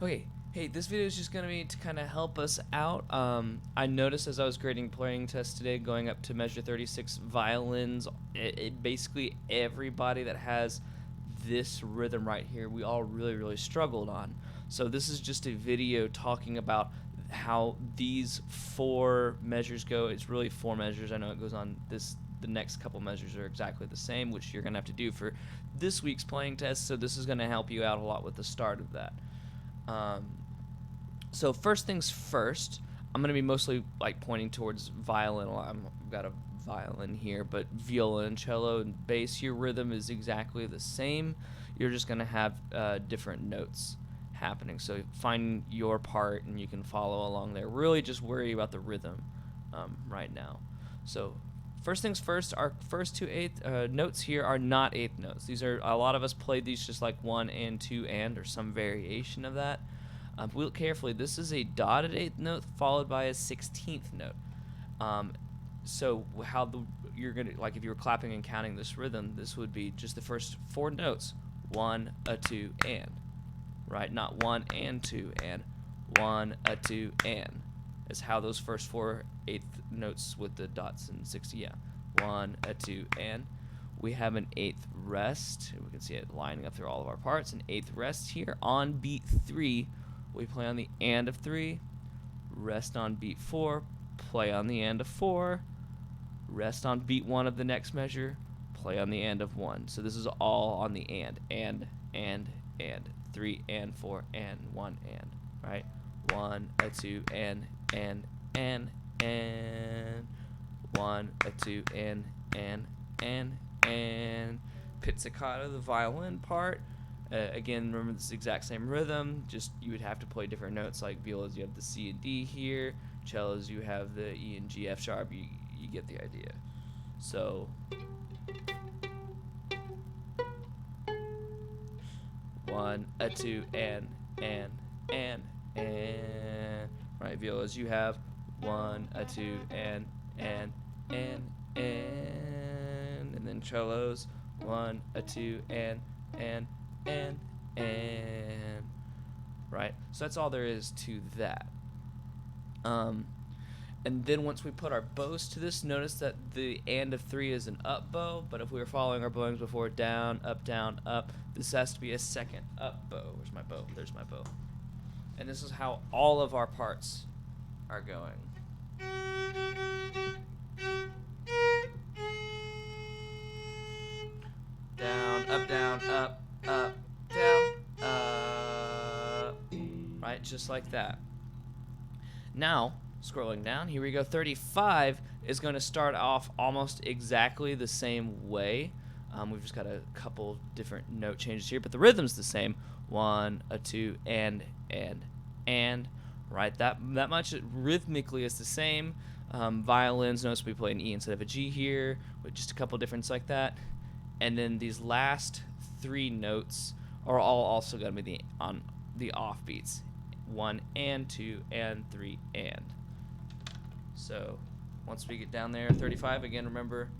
Okay, hey, this video is just going to be to kind of help us out. I noticed as I was grading playing tests today, going up to measure 36 violins, basically everybody that has this rhythm right here, we all really struggled on. So this is just a video talking about how these four measures go. It's really four measures. I know it goes on this. The next couple measures are exactly the same, which you're going to have to do for this week's playing test. So this is going to help you out a lot with the start of that. So first things first, I'm going to be mostly like pointing towards violin. I've got a violin here, but viola and cello and bass, your rhythm is exactly the same. You're just going to have different notes happening. So find your part and you can follow along there. Really just worry about the rhythm right now. So first things first, our first two eighth notes here are not eighth notes. These are, a lot of us played these just like 1 and 2 and, or some variation of that. If we look carefully, this is a dotted eighth note followed by a 16th note. So how you're gonna, like if you were clapping and counting this rhythm, this would be just the first four notes: 1, a 2, and, right? Not 1 and 2 and, 1, a 2, and. Is how those first four eighth notes with the dots and 60, yeah. 1, a 2, and. We have an eighth rest. We can see it lining up through all of our parts. An eighth rest here on beat 3. We play on the and of 3, rest on beat 4, play on the and of 4, rest on beat 1 of the next measure, play on the and of 1. So this is all on the and, 3 and 4 and 1 and, right? 1, a 2, and, 1, a 2, and, pizzicato, the violin part. Again, remember this exact same rhythm, just you would have to play different notes. Like violas, you have the C and D here. Cellos, you have the E and G, F sharp. You get the idea. So 1, a 2, and. Right, violas, you have 1, a 2, and then cellos, 1, a 2, and, right? So that's all there is to that. And then once we put our bows to this, notice that the and of 3 is an up bow, but if we were following our bowings before, down, up, this has to be a second up bow. Where's my bow? There's my bow. And this is how all of our parts are going. Down, up, down, up. Right, just like that. Now, scrolling down, here we go. 35 is going to start off almost exactly the same way. We've just got a couple different note changes here, but the rhythm's the same. 1, a 2, and. Right, that much rhythmically is the same. Violins, notice we play an E instead of a G here, with just a couple differences like that. And then these last 3 notes are all also going to be on the off beats. 1 and 2 and 3 and. So once we get down there, 35, again, remember,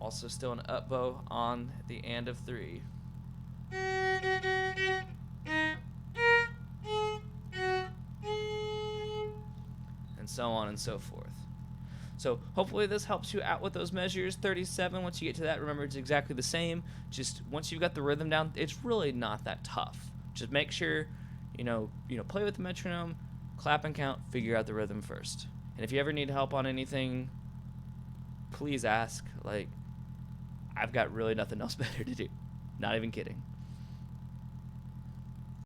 also still an up bow on the and of 3. And so on and so forth. So hopefully this helps you out with those measures. 37, once you get to that, remember it's exactly the same. Just once you've got the rhythm down, it's really not that tough. Just make sure, play with the metronome, clap and count, figure out the rhythm first. And if you ever need help on anything, please ask. Like, I've got really nothing else better to do. Not even kidding.